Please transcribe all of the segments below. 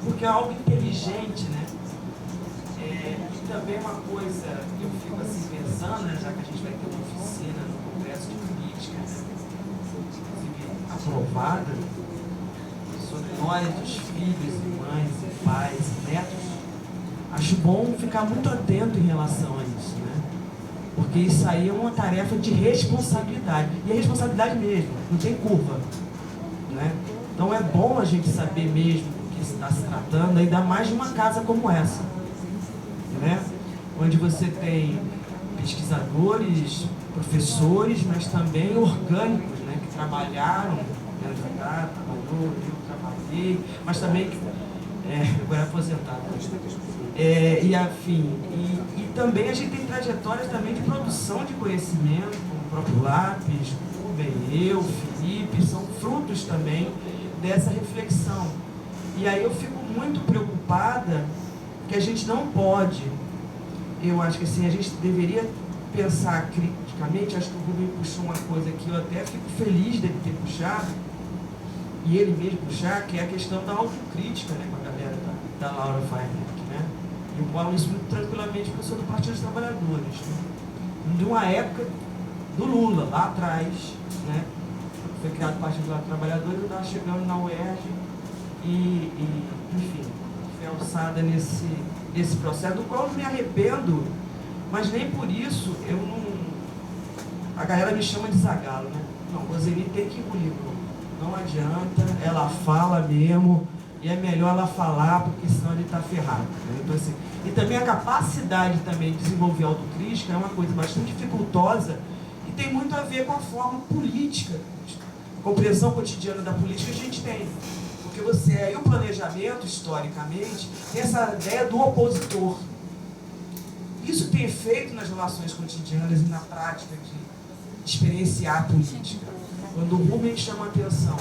porque é algo inteligente, né? E também uma coisa que eu fico assim pensando, né, já que a gente vai ter uma oficina no Congresso de Política, né, inclusive aprovada, sobre nós, os filhos e mães e pais e netos, acho bom ficar muito atento em relação a isso, né? Porque isso aí é uma tarefa de responsabilidade, e é responsabilidade mesmo, não tem curva, né? Então é bom a gente saber mesmo do que está se tratando, ainda mais de uma casa como essa, né? Onde você tem pesquisadores, professores, mas também orgânicos, né? Que trabalharam, trabalhou, eu trabalhei, mas também agora é aposentado. E afim. E também a gente tem trajetórias também de produção de conhecimento, como o próprio Lápis, Rubem, eu, Felipe, são frutos também dessa reflexão. E aí eu fico muito preocupada que a gente não pode, eu acho que assim, a gente deveria pensar criticamente, acho que o Rubem puxou uma coisa que eu até fico feliz dele ter puxado, e ele mesmo puxar, que é a questão da autocrítica, né, com a galera da Laura Feinberg, né? Eu falo isso muito tranquilamente porque eu sou do Partido dos Trabalhadores, né? De uma época do Lula, lá atrás, né? Foi criado o Partido dos Trabalhadores, eu estava chegando na UERJ enfim, fui alçada nesse processo, do qual eu não me arrependo, mas nem por isso eu não... A galera me chama de zagalo, né? Não, Roseli tem que engolir, não adianta, ela fala mesmo, e é melhor ela falar, porque senão ele está ferrado, né? Então, assim, e também a capacidade também de desenvolver autocrítica é uma coisa bastante dificultosa e tem muito a ver com a forma política, a compreensão cotidiana da política que a gente tem. Porque e o planejamento, historicamente, tem essa ideia do opositor. Isso tem efeito nas relações cotidianas e na prática de experienciar a política. Quando o Rubem chama a atenção,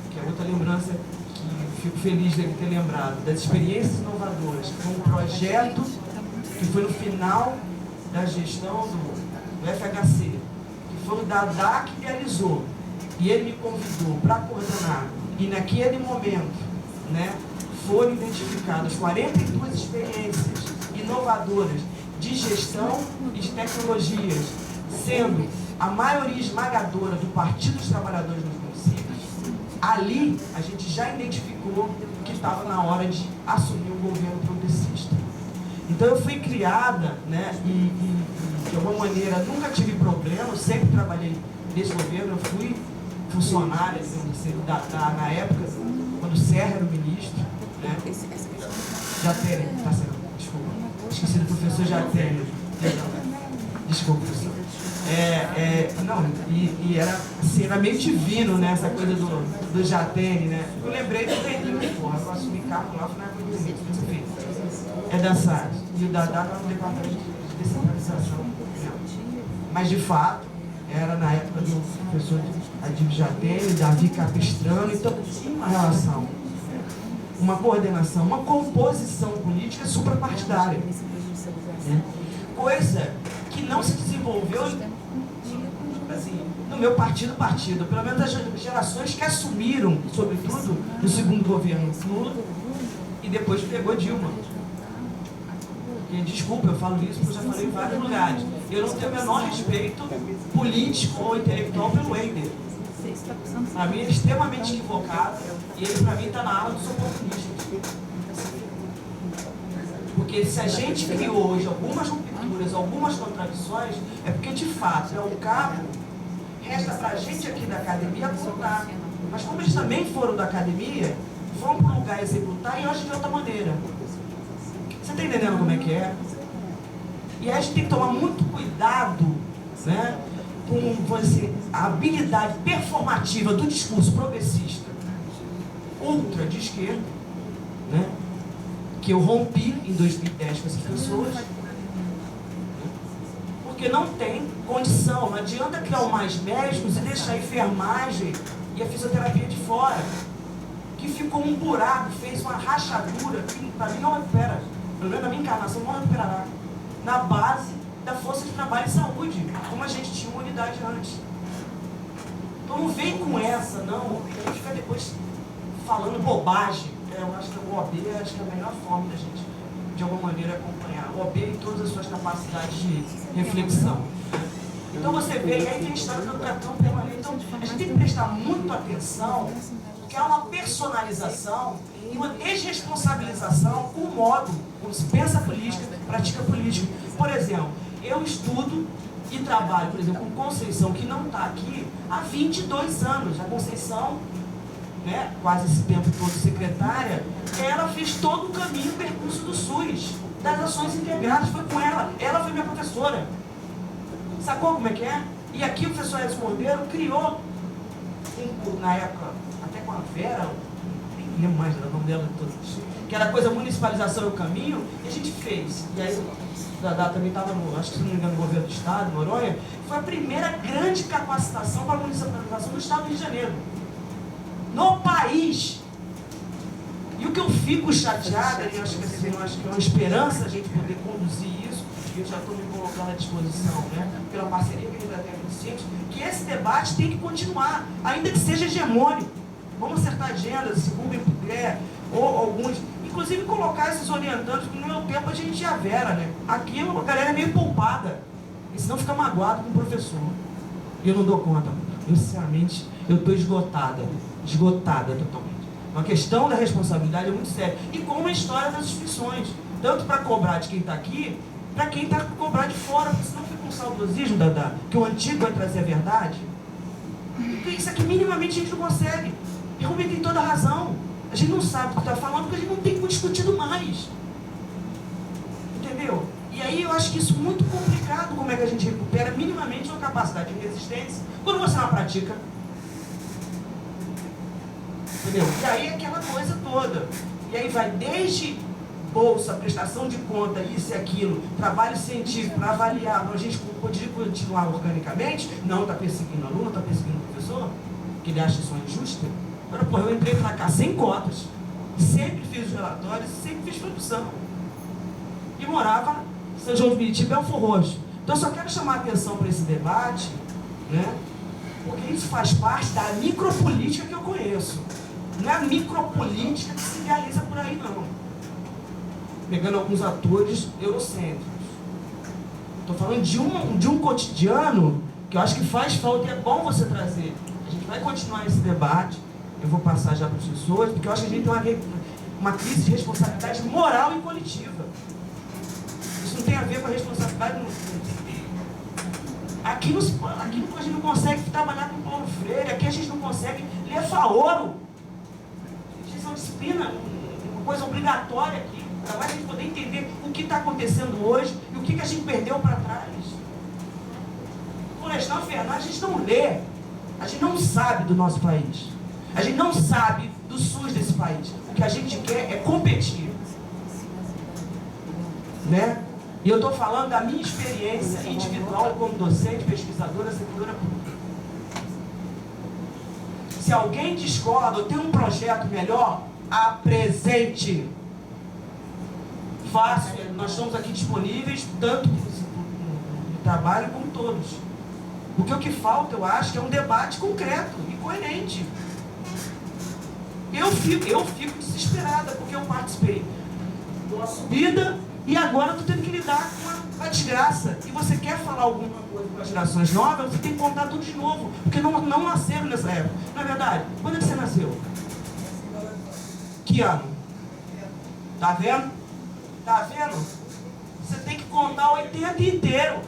que é outra lembrança que fico feliz dele ter lembrado, das experiências inovadoras, que foi um projeto que foi no final da gestão do FHC, que foi o Dadá que realizou, e ele me convidou para coordenar, e naquele momento, né, foram identificadas 42 experiências inovadoras de gestão e de tecnologias, sendo a maioria esmagadora do Partido dos Trabalhadores nos municípios. Ali a gente já identificou que estava na hora de assumir um governo progressista. Então eu fui criada, né, e de alguma maneira nunca tive problema, eu sempre trabalhei nesse governo, eu fui funcionária na época, quando o Serra era o ministro, né? Jatene, tá certo, desculpa, esqueci do professor Jatene, desculpa, professor. Não, e era, assim, era meio divino, né, essa coisa do Jatene, né? Eu lembrei do Beninho, porra, eu assumi cargo lá, foi na época do Beninho, mas enfim, é dessa área. E o Dadá era no departamento de descentralização, mas de fato, era na época do professor Adib Jatene, Davi Capistrano, então tinha uma relação, uma coordenação, uma composição política suprapartidária, né? Coisa que não se desenvolveu assim, no meu partido, pelo menos as gerações que assumiram, sobretudo no segundo governo Lula, e depois pegou Dilma. E, desculpa, eu falo isso porque eu já falei em vários lugares. Eu não tenho o menor respeito político ou intelectual pelo Wender. Para mim, ele é extremamente equivocado e ele, para mim, está na ala dos oportunistas. Porque se a gente criou hoje algumas rupturas, algumas contradições, é porque, de fato, é um cabo, resta para a gente aqui da academia apontar. Mas como eles também foram da academia, foram para um lugar executar e hoje de outra maneira. Você está entendendo como é que é? E aí a gente tem que tomar muito cuidado, né, com assim, a habilidade performativa do discurso progressista, ultra de esquerda, né, que eu rompi em 2010 com essas pessoas, porque não tem condição, não adianta criar mais médicos e deixar a enfermagem e a fisioterapia de fora, que ficou um buraco, fez uma rachadura que para mim não recupera. Pelo menos na minha encarnação não recuperará, na base da força de trabalho e saúde, como a gente tinha uma unidade antes. Então não vem com essa, não, a gente fica depois falando bobagem, eu acho que é OAB, acho que é a melhor forma da gente, de alguma maneira, acompanhar. O OAB e todas as suas capacidades de reflexão. Então você vê, e aí tem a história do cartão permanente. Então a gente tem que prestar muito atenção, porque há uma personalização e uma desresponsabilização com o modo como se pensa política, pratica política. Por exemplo, eu estudo e trabalho, por exemplo, com Conceição, que não está aqui, há 22 anos. A Conceição, né, quase esse tempo todo secretária, ela fez todo o caminho, o percurso do SUS, das ações integradas, foi com ela foi minha professora. Sacou como é que é? E aqui o professor Edson Cordeiro criou, na época, até com a Vera, nem lembro mais do nome dela, que era a coisa municipalização e o caminho, e a gente fez. E aí o Dadá também estava, acho que se não me engano, no governo do estado, Noronha, foi a primeira grande capacitação para a municipalização do estado do Rio de Janeiro. No país. E o que eu fico chateada, e acho que é uma esperança a gente poder conduzir isso, e eu já estou me colocando à disposição, né, pela parceria que a gente já tem com os CIMs, que esse debate tem que continuar, ainda que seja hegemônico. Vamos acertar agendas, se Rubem puder, ou alguns, inclusive colocar esses orientantes, porque no meu tempo a gente já vera, né? Aqui a galera é meio poupada, e senão fica magoado com o professor. E eu não dou conta, eu, sinceramente, eu estou esgotada totalmente. Uma questão da responsabilidade é muito séria. E como a história das instituições, tanto para cobrar de quem está aqui, para quem está cobrar de fora, porque senão fica um saudosismo, Dadá, que o antigo vai trazer a verdade. Porque isso aqui minimamente a gente não consegue. E Rubem tem toda a razão. A gente não sabe o que está falando porque a gente não tem discutido mais. Entendeu? E aí eu acho que isso é muito complicado, como é que a gente recupera minimamente uma capacidade de resistência quando você não pratica. Entendeu? E aí aquela coisa toda. E aí vai desde bolsa, prestação de conta, isso e aquilo, trabalho científico para avaliar, para a gente poder continuar organicamente. Não está perseguindo aluno, está perseguindo o professor, que ele acha isso injusto. Agora, porra, eu entrei para cá sem cotas, sempre fiz os relatórios, sempre fiz produção. E morava em São João de Meriti, Belfor Roxo. Então eu só quero chamar a atenção para esse debate, né? Porque isso faz parte da micropolítica que eu conheço. Não é a micropolítica que se realiza por aí, não. Pegando alguns atores eurocêntricos. Estou falando de um cotidiano que eu acho que faz falta e é bom você trazer. A gente vai continuar esse debate. Eu vou passar já para os professores, porque eu acho que a gente tem uma crise de responsabilidade moral e coletiva. Isso não tem a ver com a responsabilidade no aqui a gente não consegue trabalhar com Paulo Freire, aqui a gente não consegue ler Faoro. Isso é uma disciplina, uma coisa obrigatória aqui, para mais a gente poder entender o que está acontecendo hoje e o que a gente perdeu para trás. Florestan Fernandes, a gente não lê, a gente não sabe do nosso país, a gente não sabe do SUS desse país. O que a gente quer é competir, né? E eu estou falando da minha experiência individual como docente, pesquisadora, servidora pública. Se alguém discorda ou tem um projeto melhor, apresente. Fácil, nós estamos aqui disponíveis, tanto no trabalho como todos. Porque o que falta, eu acho, que é um debate concreto e coerente. Eu fico desesperada, porque eu participei de uma subida e agora estou tendo que lidar com a desgraça. E você quer falar alguma coisa com as gerações novas, você tem que contar tudo de novo, porque não nasceram nessa época. Não é verdade? Quando é que você nasceu? Que ano? Tá vendo? Tá vendo? Você tem que contar 80 inteiro.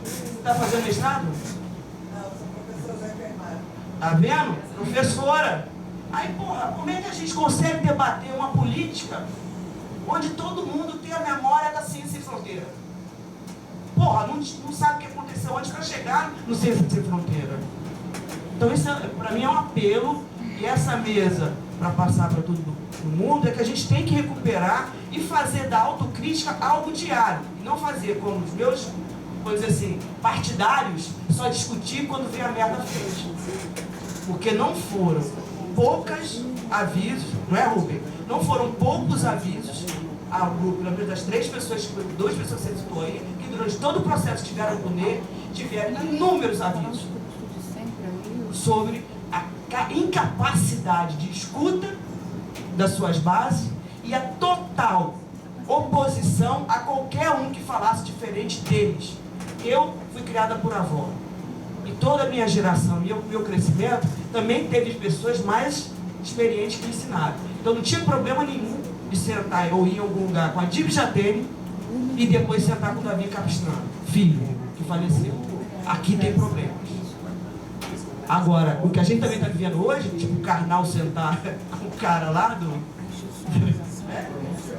Você está fazendo mestrado? Não, sou professora da enfermagem. Tá vendo? Professora. Aí, porra, como é que a gente consegue debater uma política onde todo mundo tem a memória da Ciência Sem Fronteira? Porra, não sabe o que aconteceu antes para chegar no Ciência Sem Fronteira. Então isso, para mim, é um apelo. E essa mesa, para passar para todo o mundo, é que a gente tem que recuperar e fazer da autocrítica algo diário. E não fazer como os meus, vou dizer assim, partidários, só discutir quando vem a merda à frente. Porque não foram poucos avisos, não é, Rubem? Não foram poucos avisos ao grupo, pelo menos das 3 pessoas, 2 pessoas que você citou aí, que durante todo o processo tiveram poder, tiveram inúmeros avisos sobre a incapacidade de escuta das suas bases e a total oposição a qualquer um que falasse diferente deles. Eu fui criada por avó. E toda a minha geração e o meu crescimento também teve pessoas mais experientes que me ensinaram. Então não tinha problema nenhum de sentar ou ir em algum lugar com a Dib Jatene e depois sentar com o Davi Capistrano, filho, que faleceu. Aqui tem problemas. Agora, o que a gente também está vivendo hoje, tipo o Karnal sentar com o cara lá do...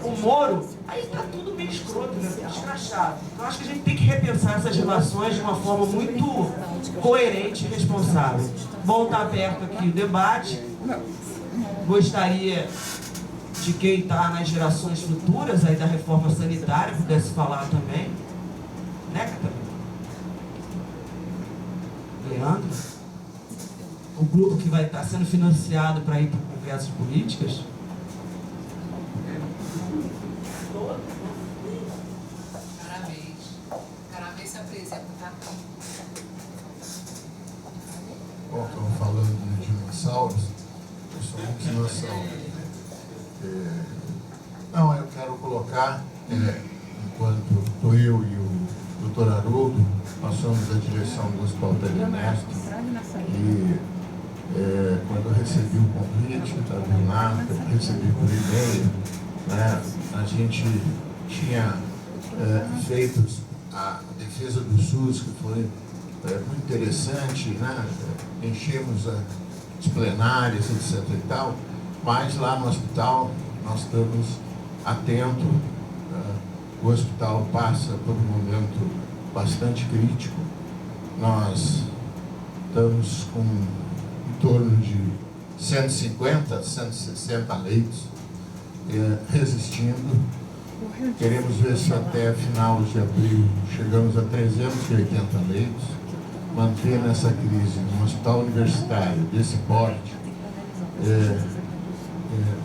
o Moro, aí está tudo meio escroto, né? Tudo escrachado. Então acho que a gente tem que repensar essas relações de uma forma muito coerente e responsável. Bom, está aberto aqui o debate. Gostaria de quem está nas gerações futuras aí da reforma sanitária pudesse falar também. Né, Catarina? Leandro? O grupo que vai estar sendo financiado para ir para congressos políticas. Caramês se apresenta, tá? Bom, estamos falando de dinossauros. Eu sou um dinossauro. Não, eu quero colocar, enquanto estou eu e o Dr. Haroldo, nós somos da direção do Hospital Ernesto, e quando eu recebi o convite da Bionar, eu recebi por e-mail, né, a gente tinha feito a defesa do SUS, que foi muito interessante, né? Enchemos as plenárias, etc. e tal, mas lá no hospital nós estamos atentos. O hospital passa por um momento bastante crítico. Nós estamos com em torno de 150, 160 leitos resistindo. Queremos ver se até final de abril chegamos a 380 leitos. Manter nessa crise um hospital universitário desse porte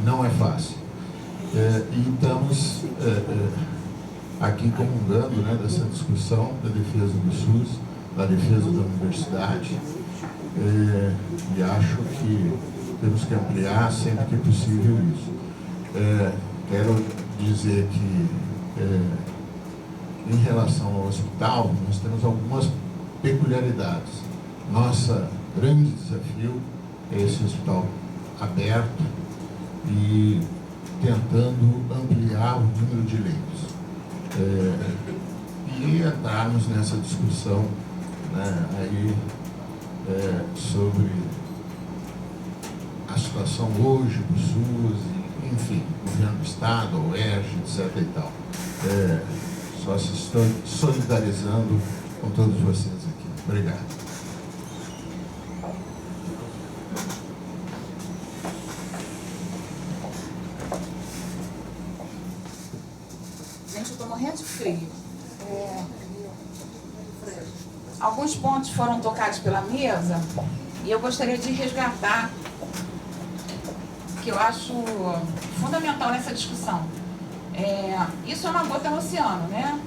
não é fácil. E estamos aqui comungando, né, dessa discussão da defesa do SUS, da defesa da universidade, e acho que temos que ampliar sempre que possível isso. Quero dizer que, em relação ao hospital, nós temos algumas peculiaridades. Nosso grande desafio é esse hospital aberto e tentando ampliar o número de leitos. E entrarmos nessa discussão, né, aí, sobre a situação hoje do SUS, enfim, governo do Estado, a UERJ, etc. e tal. Só se estou solidarizando com todos vocês aqui. Obrigado. Gente, eu estou morrendo de frio. Alguns pontos foram tocados pela mesa e eu gostaria de resgatar, que eu acho fundamental nessa discussão. Isso é uma gota no oceano, né?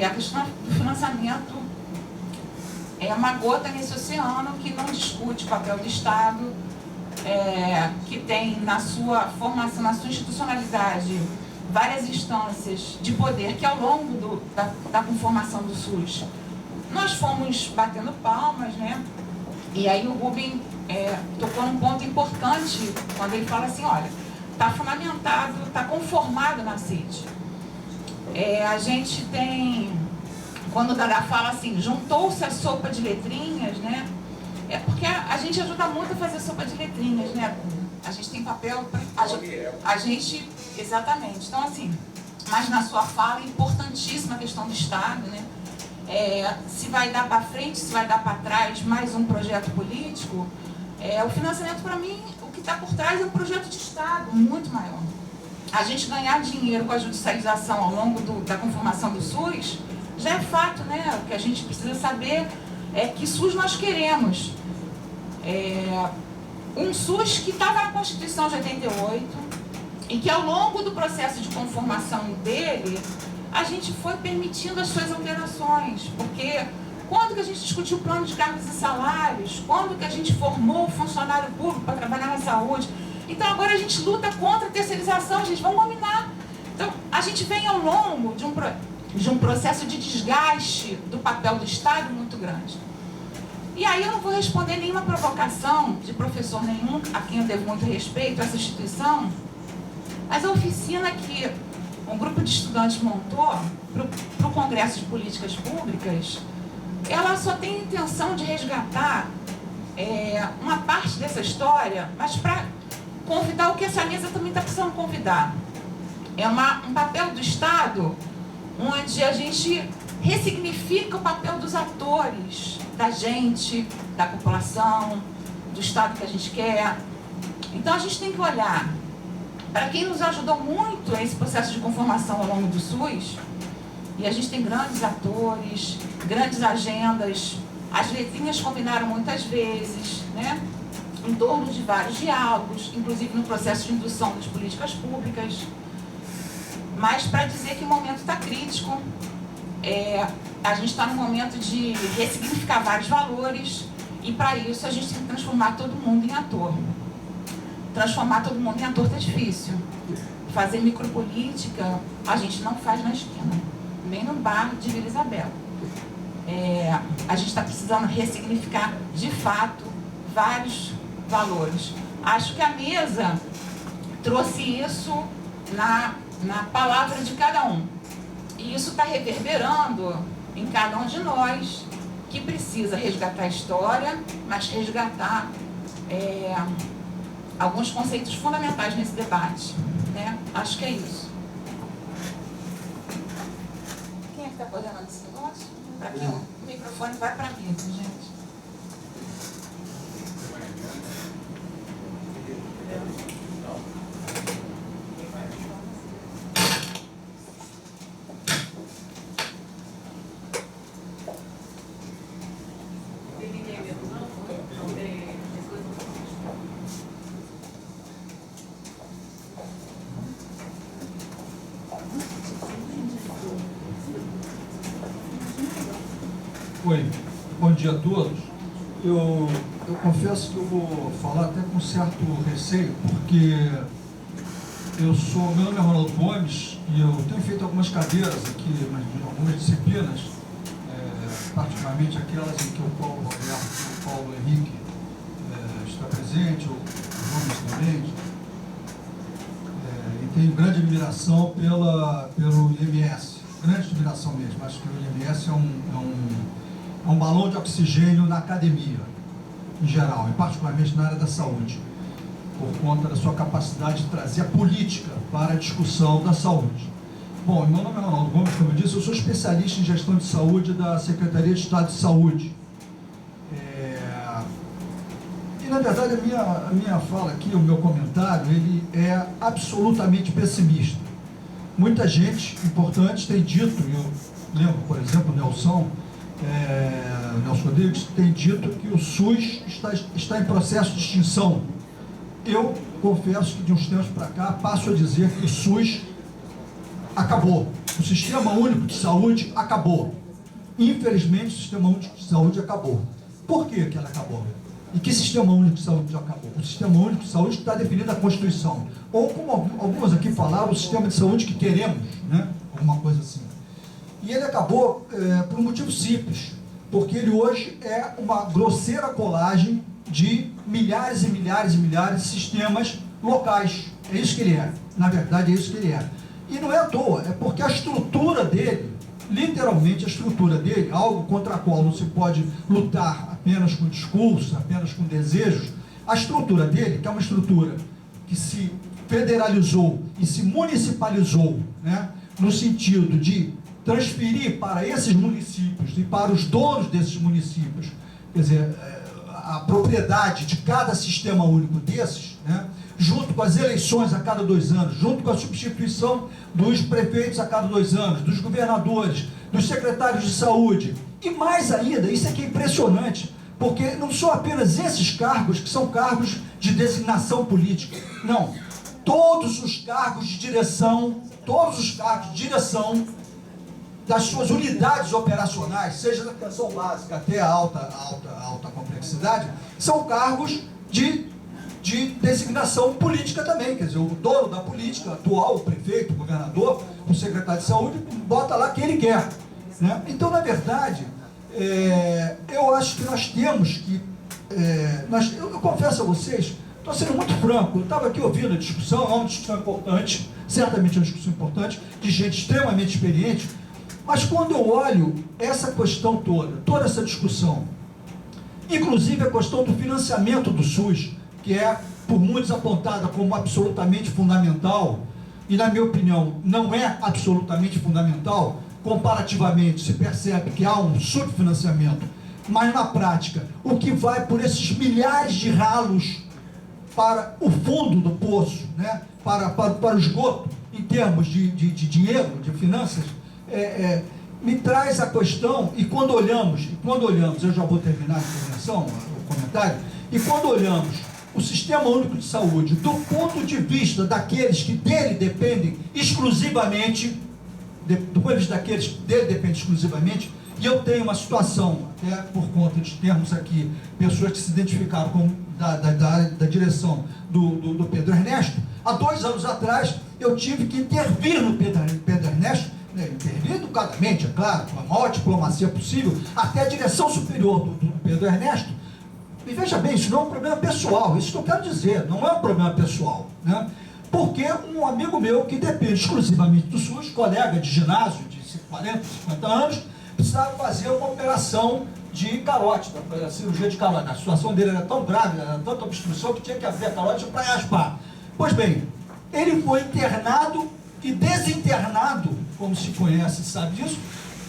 A questão do financiamento é uma gota nesse oceano que não discute o papel do Estado, que tem na sua formação, na sua institucionalidade, várias instâncias de poder que ao longo da conformação do SUS nós fomos batendo palmas, né? E aí o Rubem tocou num ponto importante quando ele fala assim, olha, está fundamentado, está conformado na CIT. A gente tem, quando o Dada fala assim, juntou-se a sopa de letrinhas, né? É porque a gente ajuda muito a fazer sopa de letrinhas, né? A gente tem papel, a gente, exatamente. Então assim, mas na sua fala é importantíssima a questão do Estado, né? Se vai dar para frente, se vai dar para trás mais um projeto político, o financiamento, para mim, o que está por trás é um projeto de Estado muito maior. A gente ganhar dinheiro com a judicialização ao longo da conformação do SUS já é fato, né? O que a gente precisa saber é que SUS nós queremos. Um SUS que estava na Constituição de 88 e que ao longo do processo de conformação dele, a gente foi permitindo as suas alterações, porque quando que a gente discutiu o plano de cargos e salários, quando que a gente formou o funcionário público para trabalhar na saúde, Então agora a gente luta contra a terceirização, gente, vamos combinar. Então a gente vem ao longo de um processo de desgaste do papel do Estado muito grande. E aí eu não vou responder nenhuma provocação de professor nenhum, a quem eu devo muito respeito, essa instituição, mas a oficina que um grupo de estudantes montou para o Congresso de Políticas Públicas, ela só tem a intenção de resgatar uma parte dessa história, mas para convidar o que essa mesa também está precisando convidar. É um papel do Estado onde a gente ressignifica o papel dos atores, da gente, da população, do Estado que a gente quer. Então a gente tem que olhar para quem nos ajudou muito nesse processo de conformação ao longo do SUS, e a gente tem grandes atores, grandes agendas, as letrinhas combinaram muitas vezes, né? Em torno de vários diálogos, inclusive no processo de indução das políticas públicas, mas para dizer que o momento está crítico, a gente está num momento de ressignificar vários valores, e para isso a gente tem que transformar todo mundo em ator. Transformar todo mundo em ator está difícil. Fazer micropolítica a gente não faz na esquina, nem no bar de Vila Isabel. A gente está precisando ressignificar de fato vários valores. Acho que a mesa trouxe isso na palavra de cada um. E isso está reverberando em cada um de nós, que precisa resgatar a história, mas resgatar alguns conceitos fundamentais nesse debate, né? Acho que é isso. Quem é que está coordenando esse negócio? Para quem o microfone vai para mim, gente. Oi, bom dia a todos. Eu confesso que eu vou falar até com certo receio, porque meu nome é Ronaldo Gomes e eu tenho feito algumas cadeiras aqui, algumas disciplinas, particularmente aquelas em que o Paulo Roberto e o Paulo Henrique está presente, o Gomes também, e tenho grande admiração pelo IMS, grande admiração mesmo. Acho que o IMS é um balão de oxigênio na academia, em geral, e particularmente na área da saúde, por conta da sua capacidade de trazer a política para a discussão da saúde. Bom, meu nome é Ronaldo Gomes, como eu disse, eu sou especialista em gestão de saúde da Secretaria de Estado de Saúde. E, na verdade, a minha fala aqui, o meu comentário, ele é absolutamente pessimista. Muita gente importante tem dito, eu lembro, por exemplo, o Nelson Rodrigues tem dito que o SUS está em processo de extinção. Eu confesso que de uns tempos para cá passo a dizer que o SUS acabou. O Sistema Único de Saúde acabou. Infelizmente, o Sistema Único de Saúde acabou. Por que ele acabou? E que Sistema Único de Saúde acabou? O Sistema Único de Saúde que está definido na Constituição. Ou, como algumas aqui falaram, o sistema de saúde que queremos, né? Alguma coisa assim. E ele acabou por um motivo simples, porque ele hoje é uma grosseira colagem de milhares e milhares e milhares de sistemas locais. É isso que ele é. Na verdade, é isso que ele é. E não é à toa, é porque a estrutura dele, literalmente a estrutura dele, algo contra a qual não se pode lutar apenas com discurso, apenas com desejos, a estrutura dele, que é uma estrutura que se federalizou e se municipalizou, né, no sentido de transferir para esses municípios e para os donos desses municípios, quer dizer, a propriedade de cada sistema único desses, né, junto com as eleições a cada 2 anos, junto com a substituição dos prefeitos a cada 2 anos, dos governadores, dos secretários de saúde, e mais ainda, isso é que é impressionante, porque não são apenas esses cargos que são cargos de designação política, não, todos os cargos de direção, das suas unidades operacionais, seja da atenção básica até a alta complexidade, são cargos de de designação política também, quer dizer, o dono da política atual, o prefeito, o governador, o secretário de saúde, bota lá quem ele quer, né? Então, na verdade, eu acho que nós temos que... eu confesso a vocês, estou sendo muito franco, eu estava aqui ouvindo a discussão, é uma discussão importante, certamente é uma discussão importante, de gente extremamente experiente, mas quando eu olho essa questão toda essa discussão, inclusive a questão do financiamento do SUS, que é por muitos apontada como absolutamente fundamental, e na minha opinião não é absolutamente fundamental, comparativamente se percebe que há um subfinanciamento, mas na prática, o que vai por esses milhares de ralos para o fundo do poço, né? para o esgoto, em termos de dinheiro, de finanças, me traz a questão, e quando olhamos, eu já vou terminar a intervenção, o comentário, e quando olhamos o Sistema Único de Saúde do ponto de vista daqueles que dele dependem exclusivamente, e eu tenho uma situação, até por conta de termos aqui pessoas que se identificaram como da direção do Pedro Ernesto, há 2 anos atrás eu tive que intervir no Pedro Ernesto, né, intervir educadamente, é claro, com a maior diplomacia possível, até a direção superior do Pedro Ernesto. E veja bem, isso não é um problema pessoal, isso que eu quero dizer, não é um problema pessoal, né? Porque um amigo meu que depende exclusivamente do SUS, colega de ginásio de 40, 50 anos, precisava fazer uma operação de carótida, a cirurgia de carótida. A situação dele era tão grave, era tanta obstrução que tinha que abrir a carótida para raspar. Pois bem, ele foi internado e desinternado, como se conhece, sabe disso,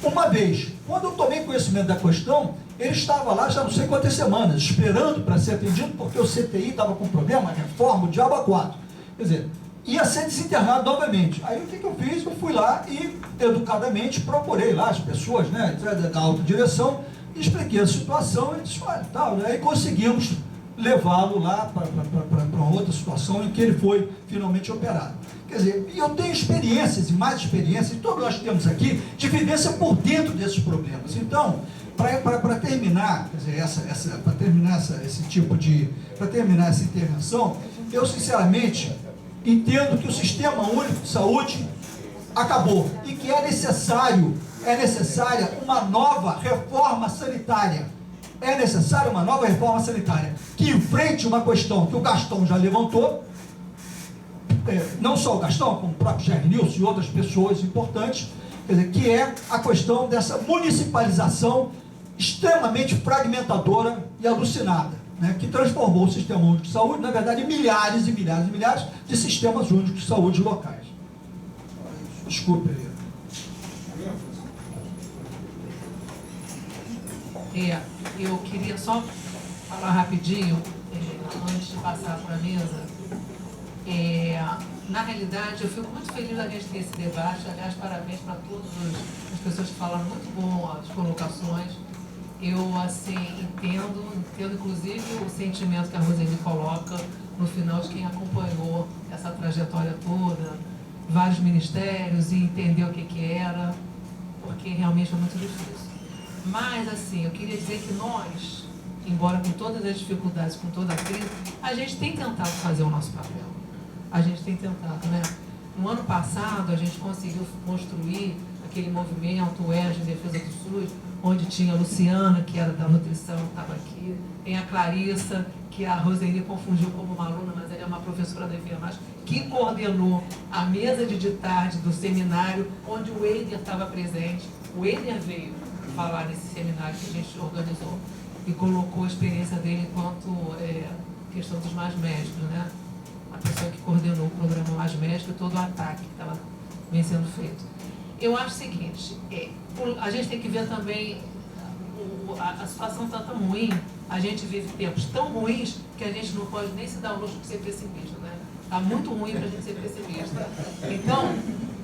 uma vez. Quando eu tomei conhecimento da questão, ele estava lá já não sei quantas semanas, esperando para ser atendido, porque o CTI estava com problema, reforma, o diabo a 4. Quer dizer, ia ser desinternado novamente. Aí o que eu fiz? Eu fui lá e, educadamente, procurei lá as pessoas, né, da alta direção, e expliquei a situação, e disse, olha, tal, né, e conseguimos levá-lo lá para outra situação em que ele foi finalmente operado. Quer dizer, e eu tenho experiências, e mais experiências, e todos nós temos aqui, de vivência por dentro desses problemas. Então, para terminar, quer dizer, para terminar essa intervenção, eu sinceramente entendo que o Sistema Único de Saúde acabou e que é necessária uma nova reforma sanitária. É necessária uma nova reforma sanitária que enfrente uma questão que o Gastão já levantou, não só o Gastão, como o próprio Jair Nilson e outras pessoas importantes, quer dizer, que é a questão dessa municipalização extremamente fragmentadora e alucinada, né, que transformou o Sistema Único de Saúde, na verdade, em milhares e milhares e milhares de sistemas únicos de saúde locais. Desculpe aí. Eu queria só falar rapidinho, antes de passar para a mesa. Na realidade, eu fico muito feliz da gente ter esse debate. Aliás, parabéns para todas as pessoas que falaram muito bom as colocações. Eu, assim, entendo inclusive o sentimento que a Roseli coloca no final de quem acompanhou essa trajetória toda, vários ministérios, e entendeu o que era, porque realmente é muito difícil. Mas, assim, eu queria dizer que nós, embora com todas as dificuldades, com toda a crise, a gente tem tentado fazer o nosso papel. A gente tem tentado, né? No ano passado, a gente conseguiu construir aquele movimento UERJ em defesa do SUS, onde tinha a Luciana, que era da nutrição, estava aqui, tem a Clarissa, que a Roseli confundiu como uma aluna, mas ela é uma professora da enfermagem, que coordenou a mesa de tarde do seminário, onde o Eider estava presente. O Eider veio falar nesse seminário que a gente organizou e colocou a experiência dele enquanto questão dos mais médicos, né? A pessoa que coordenou o programa Mais Médico e todo o ataque que estava bem sendo feito. Eu acho o seguinte, a gente tem que ver também, a situação está tão ruim, a gente vive tempos tão ruins que a gente não pode nem se dar o luxo de ser pessimista, né? Está muito ruim para a gente ser pessimista. Então,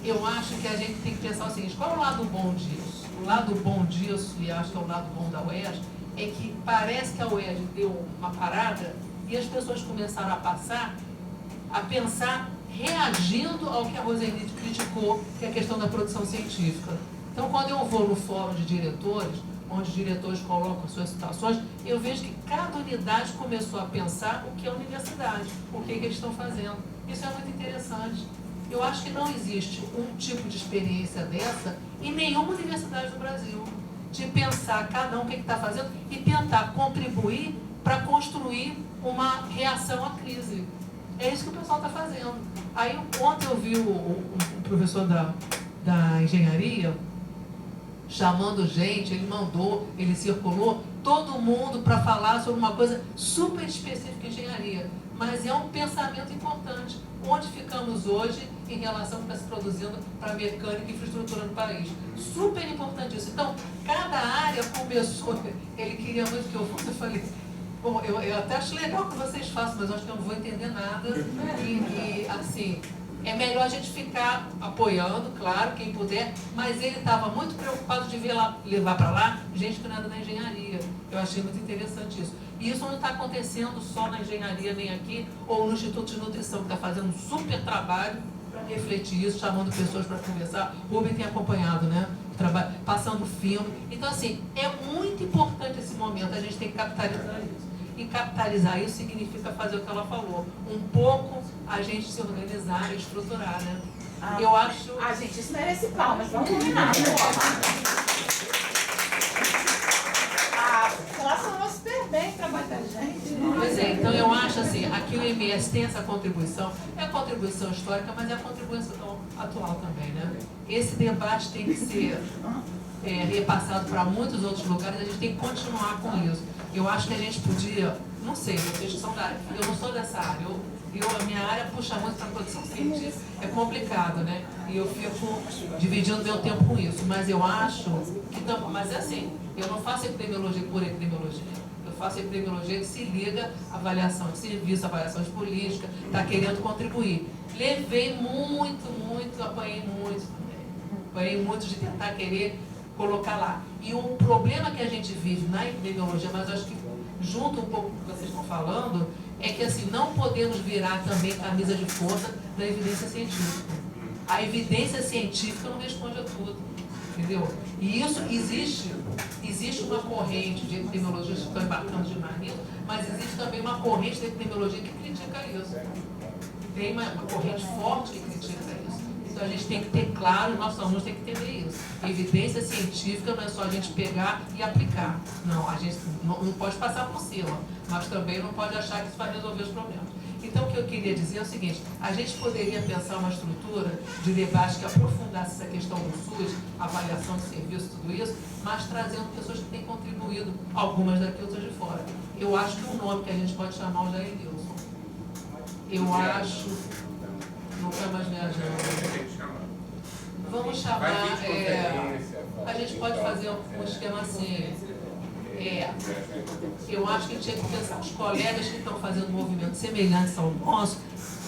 eu acho que a gente tem que pensar o seguinte, qual é o lado bom disso? O lado bom disso, e acho que é o lado bom da UERJ, é que parece que a UERJ deu uma parada e as pessoas começaram a pensar reagindo ao que a Roseli criticou, que é a questão da produção científica. Então, quando eu vou no fórum de diretores, onde os diretores colocam suas situações, eu vejo que cada unidade começou a pensar o que é a universidade, o que eles estão fazendo. Isso é muito interessante. Eu acho que não existe um tipo de experiência dessa em nenhuma universidade do Brasil, de pensar cada um o que está fazendo e tentar contribuir para construir uma reação à crise. É isso que o pessoal está fazendo. Aí ontem eu vi o professor da engenharia chamando gente, ele circulou todo mundo para falar sobre uma coisa super específica em engenharia. Mas é um pensamento importante. Onde ficamos hoje em relação ao que está se produzindo para a mecânica e infraestrutura no país. Super importante isso. Então, cada área começou, ele queria muito que eu fosse, eu falei, bom, eu até acho legal que vocês façam, mas eu acho que eu não vou entender nada. E assim, é melhor a gente ficar apoiando, claro, quem puder, mas ele estava muito preocupado de levar para lá gente que não era da engenharia. Eu achei muito interessante isso. E isso não está acontecendo só na engenharia, nem aqui, ou no Instituto de Nutrição, que está fazendo um super trabalho para refletir isso, chamando pessoas para conversar. O Rubem tem acompanhado, né? Passando filme. Então, assim, é muito importante esse momento, a gente tem que capitalizar isso. E capitalizar isso significa fazer o que ela falou. Um pouco a gente se organizar e estruturar, né? Eu acho... gente, isso merece palmas, vamos combinar. Relacionou super bem o trabalho da gente. Pois é, então eu acho assim, aqui o MS tem essa contribuição, é a contribuição histórica, mas é a contribuição atual também, né? Esse debate tem que ser repassado para muitos outros lugares, a gente tem que continuar com isso. Eu acho que a gente podia, não sei, vocês que são da área, eu não sou dessa área, a minha área puxa muito para a produção científica, é complicado, né? E eu fico dividindo meu tempo com isso, mas eu acho que, mas é assim, eu não faço epidemiologia por epidemiologia, eu faço epidemiologia que se liga à avaliação de serviço, avaliação de política, está querendo contribuir. Levei muito, apanhei muito também, apanhei muito de tentar querer colocar lá. E o problema que a gente vive na epidemiologia, mas eu acho que junto um pouco com o que vocês estão falando, é que assim, não podemos virar também camisa de força da evidência científica. A evidência científica não responde a tudo, entendeu? E isso existe uma corrente de epidemiologistas que estão embarcando demais nisso, mas existe também uma corrente de epidemiologia que critica isso. Tem uma corrente forte que critica isso. Então a gente tem que ter claro, nossos alunos têm que entender isso. Evidência científica não é só a gente pegar e aplicar. Não, a gente não pode passar por cima, mas também não pode achar que isso vai resolver os problemas. Então o que eu queria dizer é o seguinte, a gente poderia pensar uma estrutura de debate que aprofundasse essa questão do SUS, avaliação de serviço, tudo isso, mas trazendo pessoas que têm contribuído, algumas daqui, outras de fora. Eu acho que um nome que a gente pode chamar é o Jair Nilson. Eu acho... Não está mais viajando. Vamos chamar... a gente pode fazer um esquema assim... eu acho que tinha que pensar os colegas que estão fazendo movimentos semelhantes ao nosso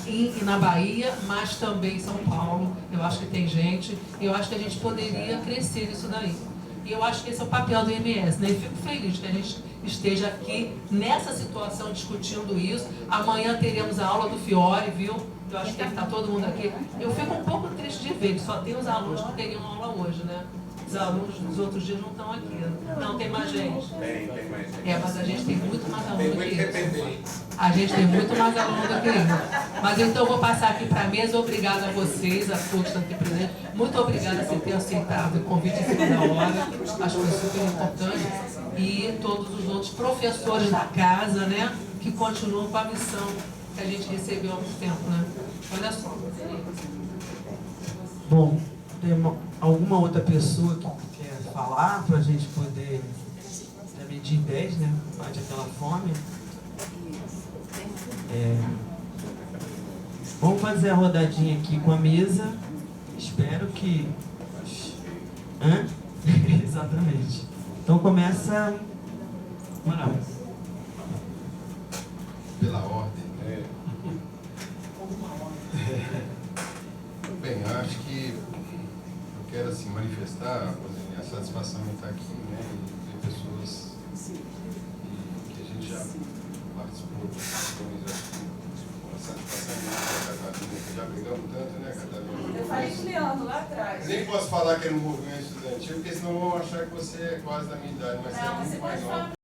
e na Bahia, mas também em São Paulo. Eu acho que tem gente. Eu acho que a gente poderia crescer nisso daí. E eu acho que esse é o papel do IMS, né? E fico feliz que a gente esteja aqui nessa situação discutindo isso. Amanhã teremos a aula do Fiore, viu? Eu acho que tem que estar todo mundo aqui. Eu fico um pouco triste de ver que só tem os alunos que teriam aula hoje, né? Os alunos dos outros dias não estão aqui. Não, tem mais gente. Tem mais gente. Mas a gente tem muito mais aluno do que isso. A gente tem muito mais aluno do que isso. Mas então eu vou passar aqui para a mesa. Obrigada a vocês, a todos que estão aqui presentes. Muito obrigada por ter aceitado o convite em cima da hora. Acho que foi super importante. E todos os outros professores da casa, né? Que continuam com a missão que a gente recebeu há muito tempo, né? Olha só. Bom, tem alguma outra pessoa que quer falar para a gente poder medir 10, né? Bate aquela fome. Vamos fazer a rodadinha aqui com a mesa. Espero que... Exatamente. Então começa... Manoel. Pela ordem. Bem, eu acho que eu quero assim, manifestar a satisfação em estar aqui, né, e ver pessoas que a gente já participou de ações, acho que uma satisfação muito Catarina, que já brigamos tanto, né, Catarina? Eu falei de Leandro lá atrás. Eu nem posso falar que é no movimento estudantil, porque senão vão achar que você é quase da minha idade, mas você é Não, muito você mais pode falar nova.